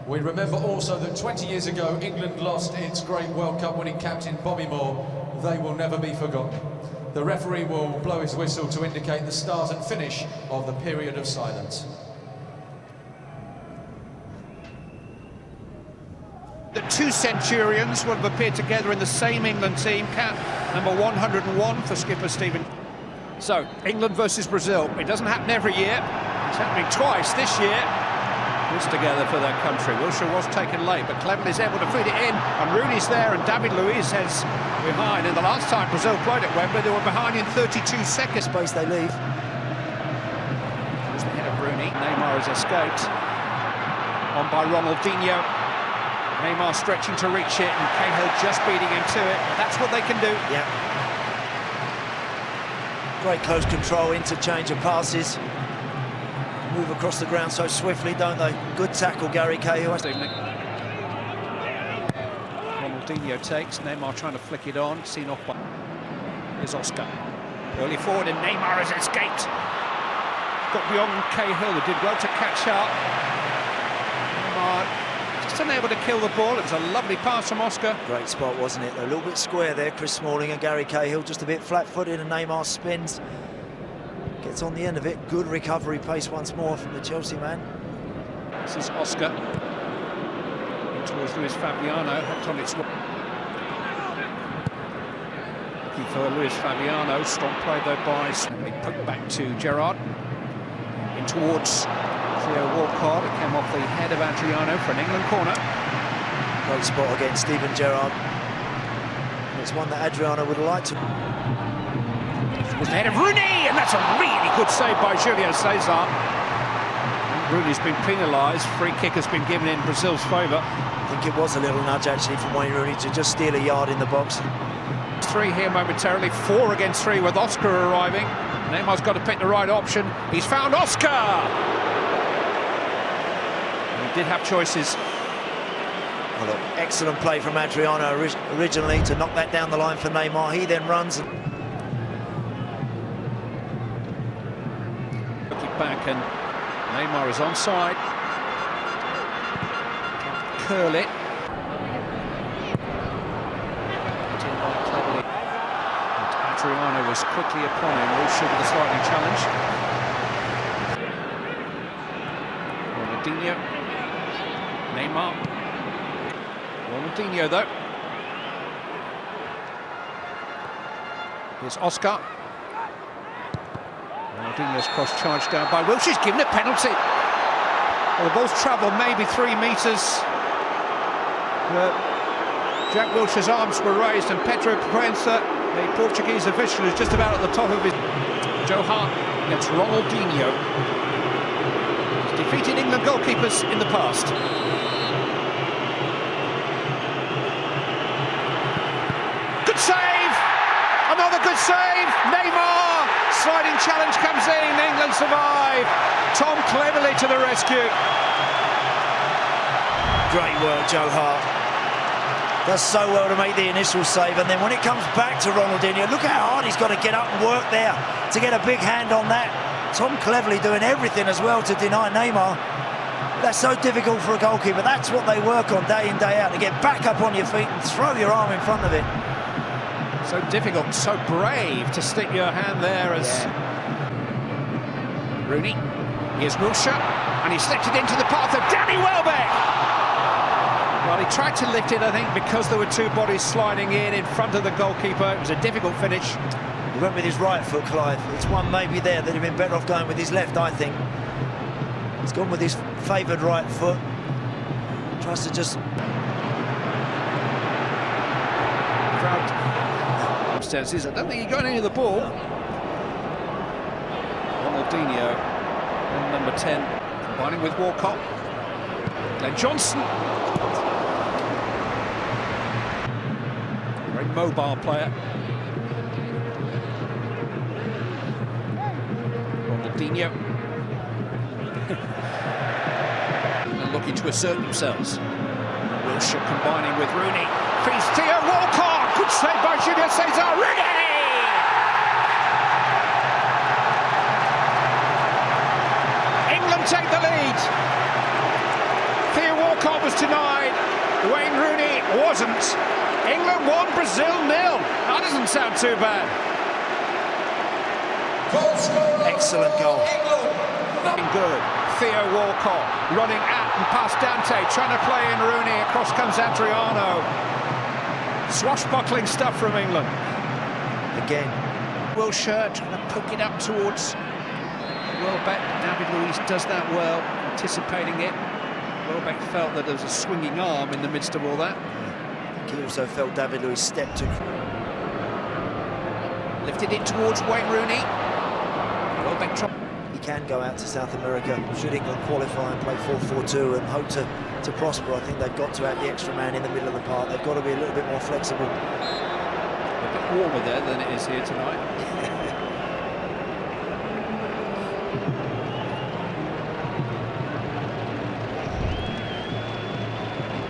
We remember also that 20 years ago, England lost its great World Cup winning captain, Bobby Moore. They will never be forgotten. The referee will blow his whistle to indicate the start and finish of the period of silence. The two Centurions will have appeared together in the same England team, cap number 101 for skipper Stephen. So, England versus Brazil. It doesn't happen every year. It's happening twice this year. This together for their country. Wilshere was taken late, but Cleverley's able to feed it in, and Rooney's there, and David Luiz heads behind. And the last time Brazil played at Wembley, they were behind in 32 seconds. Space they leave. There's the head of Rooney. Neymar has escaped. On by Ronaldinho. Neymar stretching to reach it, and Cahill just beating him to it. That's what they can do. Yeah. Great close control, interchange of passes. Move across the ground so swiftly, don't they? Good tackle, Gary Cahill. Ronaldinho takes, Neymar trying to flick it on, seen off by... Here's Oscar. Early forward, and Neymar has escaped. Got beyond Cahill, who did well to catch up. Neymar just unable to kill the ball. It was a lovely pass from Oscar. Great spot, wasn't it? A little bit square there, Chris Smalling and Gary Cahill, just a bit flat-footed, and Neymar spins. Gets on the end of it. Good recovery pace once more from the Chelsea man. This is Oscar. In towards Luis Fabiano. Hooked on its way. Looking for Luis Fabiano. Strong play though by... They put back to Gerrard. In towards Theo Walcott. It came off the head of Adriano for an England corner. Great spot against Steven Gerrard. It's one that Adriano would like to... Was the head of Rooney, and that's a really good save by Julio Cesar. Rooney's been penalised. Free kick has been given in Brazil's favour. I think it was a little nudge actually from Wayne Rooney to just steal a yard in the box. 3 here momentarily, 4 against 3 with Oscar arriving. Neymar's got to pick the right option. He's found Oscar! And he did have choices. Well, look, excellent play from Adriano originally to knock that down the line for Neymar. He then runs and... Back, and Neymar is onside. Curl it. Cleverly. And Adriano was quickly upon him. Wilshere with a slightly challenge. Ronaldinho. Neymar. Ronaldinho though. Here's Oscar. Ronaldinho's cross charged down by Wilshere's given a penalty. Well, the ball's travelled maybe 3 metres. Jack Wilshere's arms were raised, and Pedro Proença, the Portuguese official, is just about at the top of his... Joe Hart against Ronaldinho. He's defeated England goalkeepers in the past. Good save! Another good save! Neymar! Sliding challenge comes in, England survive. Tom Cleverley to the rescue. Great work, Joe Hart. Does so well to make the initial save, and then when it comes back to Ronaldinho, look how hard he's got to get up and work there to get a big hand on that. Tom Cleverley doing everything as well to deny Neymar. That's so difficult for a goalkeeper. That's what they work on day in, day out, to get back up on your feet and throw your arm in front of it. So difficult, so brave to stick your hand there as... Yeah. Rooney, here's Wilshere, and he slipped it into the path of Danny Welbeck! Well, he tried to lift it, I think, because there were 2 bodies sliding in front of the goalkeeper. It was a difficult finish. He went with his right foot, Clive. It's one maybe there that he'd been better off going with his left, I think. He's gone with his favoured right foot. Tries to just... Crowd... I don't think he got any of the ball. Ronaldinho and number 10 combining with Walcott. Glenn Johnson. Very mobile player. Ronaldinho. And looking to assert themselves. Wilshere combining with Rooney. Feeds Theo Walcott. Good save by Julio Cesar. Rooney! England take the lead. Theo Walcott goal was denied. Wayne Rooney wasn't. England 1, Brazil 0. That doesn't sound too bad. Excellent goal. Good. Theo Walcott running at and past Dante, trying to play in Rooney. Across comes Adriano. Swashbuckling stuff from England. Again. Wilshere trying to poke it up towards Welbeck. David Luiz does that well, anticipating it. Welbeck felt that there was a swinging arm in the midst of all that. He also felt David Luiz stepped to. Lifted it towards Wayne Rooney. Welbeck He can go out to South America, should England qualify and play 4-4-2 and hope to prosper. I think they've got to have the extra man in the middle of the park. They've got to be a little bit more flexible. A bit warmer there than it is here tonight.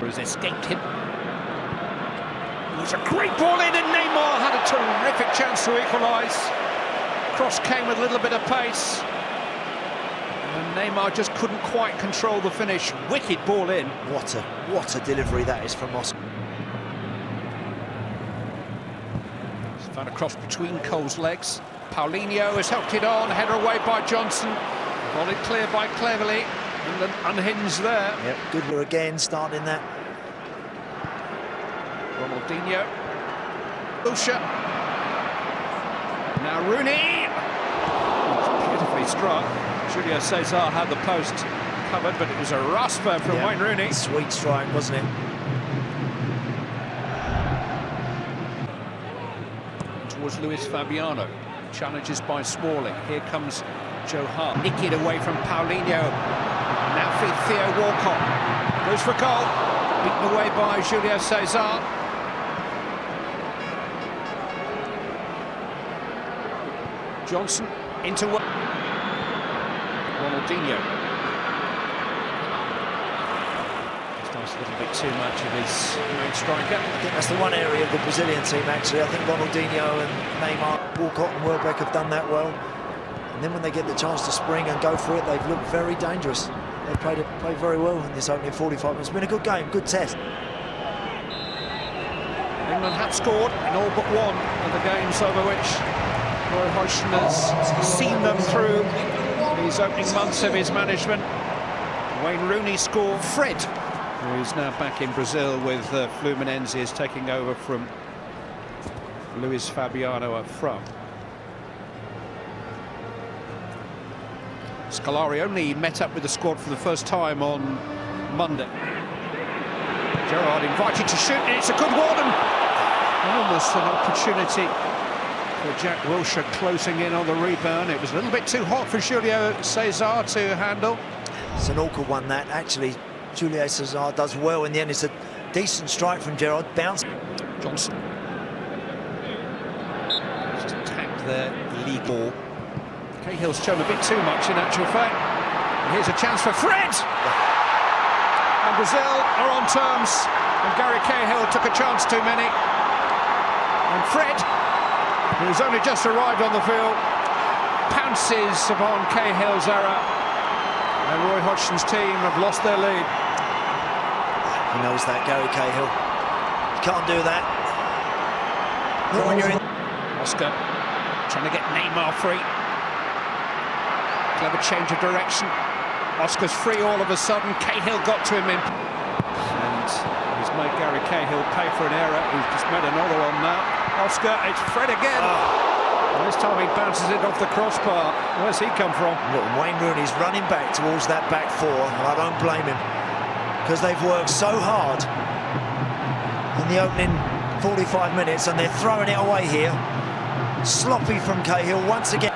Has escaped him. It was a great ball in, and Neymar had a terrific chance to equalise. Cross came with a little bit of pace, and Neymar just couldn't quite control the finish. Wicked ball in. What a delivery that is from Oscar. He's found a cross between Cole's legs. Paulinho has helped it on. Header away by Johnson. Volleyed clear by Cleverley. England unhinged there. Yep, good. We're again starting that. Ronaldinho. Wilshere. Now Rooney. Beautifully struck. Julio Cesar had the post covered, but it was a rasper from Wayne Rooney. Sweet strike, wasn't it? Towards Luis Fabiano. Challenges by Smalling. Here comes Joe Hart. Nick it away from Paulinho. Now for Theo Walcott. Goes for goal. Beaten away by Julio Cesar. Johnson into Ronaldinho. Starts a little bit too much of his main striker. I think that's the one area of the Brazilian team, actually. I think Ronaldinho and Neymar, Walcott and Welbeck have done that well. And then when they get the chance to spring and go for it, they've looked very dangerous. They played very well in this opening 45 minutes. It's been a good game, good test. England have scored in all but one of the games over which Roy Hodgson has seen them through these opening months of his management. Wayne Rooney scored. Fred, who is now back in Brazil with Fluminense, is taking over from Luis Fabiano up front. Scolari only met up with the squad for the first time on Monday. Gerrard invited to shoot, and it's a good one, and almost an opportunity for Jack Wilshere closing in on the rebound. It was a little bit too hot for Julio Cesar to handle. It's an awkward one, that. Actually, Julio Cesar does well in the end. It's a decent strike from Gerrard. Bounce. Johnson. Just tapped their league ball. Cahill's shown a bit too much in actual fact. And here's a chance for Fred! And Brazil are on terms. And Gary Cahill took a chance too many. And Fred, who's only just arrived on the field, pounces upon Cahill's error. And Roy Hodgson's team have lost their lead. He knows that, Gary Cahill. You can't do that. Not when you're in. Oscar trying to get Neymar free. Clever change of direction. Oscar's free all of a sudden. Cahill got to him in. And he's made Gary Cahill pay for an error. He's just made another one now. Oscar, it's Fred again. And this time he bounces it off the crossbar. Where's he come from? Look, Wayne Rooney's running back towards that back four, and I don't blame him, because they've worked so hard in the opening 45 minutes, and they're throwing it away here. Sloppy from Cahill once again.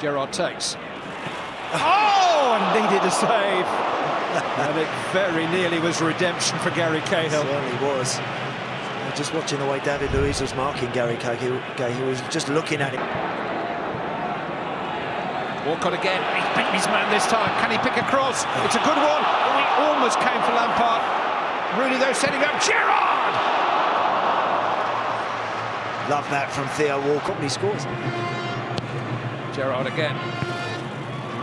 Gerrard takes. Oh, and needed a save. And it very nearly was redemption for Gary Cahill. It certainly was. Just watching the way David Luiz was marking Gary Cahill, he was just looking at it. Walcott again. He's beaten his man this time. Can he pick a cross? It's a good one. Oh, he almost came for Lampard. Rooney, though, setting up Gerrard. Love that from Theo Walcott. He scores. Gerrard again.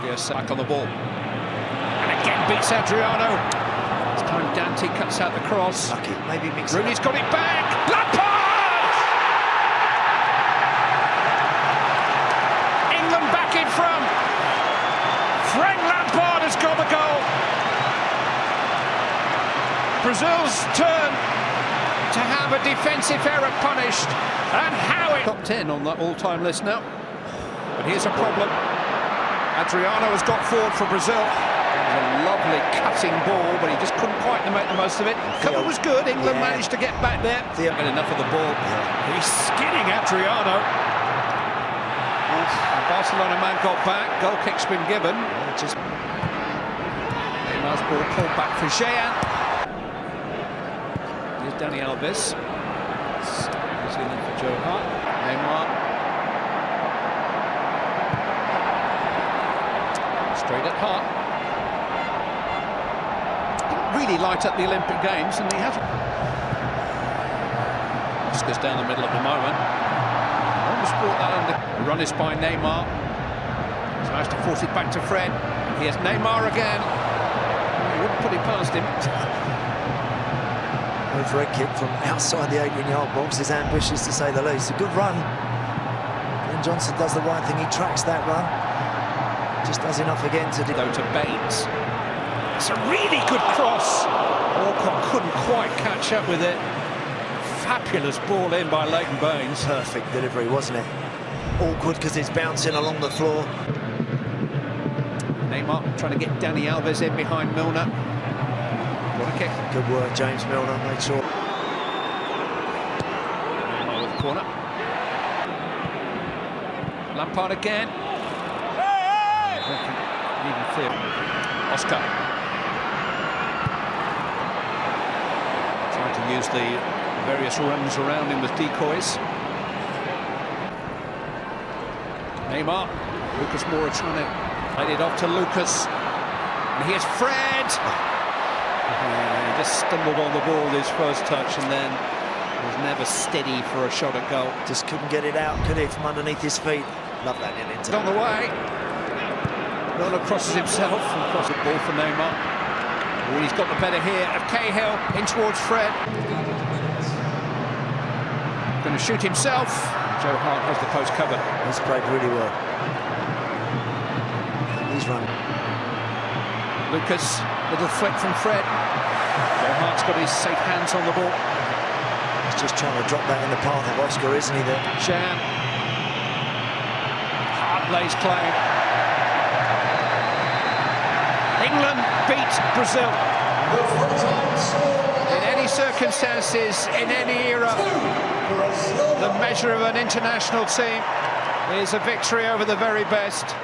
Julio back on the ball. And again beats Adriano. This time Santi cuts out the cross. Lucky, maybe mix Rooney's got it back. Lampard! England back in front. Frank Lampard has got the goal. Brazil's turn to have a defensive error punished, and how it... Top 10 on the all-time list now. But here's a problem. Adriano has got forward for Brazil. It was a lovely cutting ball, but he just couldn't quite make the most of it. Cover was good. England managed to get back there. Had enough of the ball. He's skinning Adriano. And Barcelona man got back. Goal kick's been given. Neymar's ball pulled back for Jean. Here's Dani Alves. New Zealand for Joe Hart. Neymar. Straight at Hart. Didn't really light up the Olympic Games, and he hasn't. Oscar's down the middle at the moment. Almost brought that under. The run is by Neymar. He's managed to force it back to Fred. Here's Neymar again. He wouldn't put it past him. Over a kick from outside the 18-yard box is ambitious, to say the least. A good run. Glenn Johnson does the right thing. He tracks that run. Just does enough again to go to Baines. It's a really good cross. Walcott couldn't quite catch up with it. Fabulous ball in by Leighton Baines. Perfect delivery, wasn't it? Awkward because it's bouncing along the floor. Neymar trying to get Dani Alves in behind Milner. What a kick. Good work, James Milner. Made sure. Neymar with the corner. Lampard again. Even field. Oscar trying to use the various runs around him with decoys. Neymar, Lucas Moura trying to head it off to Lucas, and here's Fred. He just stumbled on the ball his first touch, and then was never steady for a shot at goal. Just couldn't get it out, could he, from underneath his feet? Love that in it. On the way. Milner crosses himself and crosses the ball for Neymar. Oh, he's got the better here of Cahill in towards Fred. Going to shoot himself. Joe Hart has the post covered. He's played really well. He's running. Lucas, little flick from Fred. Joe Hart's got his safe hands on the ball. He's just trying to drop that in the path of Oscar, isn't he? There. Jean. Hart lays claim. England beat Brazil. In any circumstances, in any era, the measure of an international team is a victory over the very best.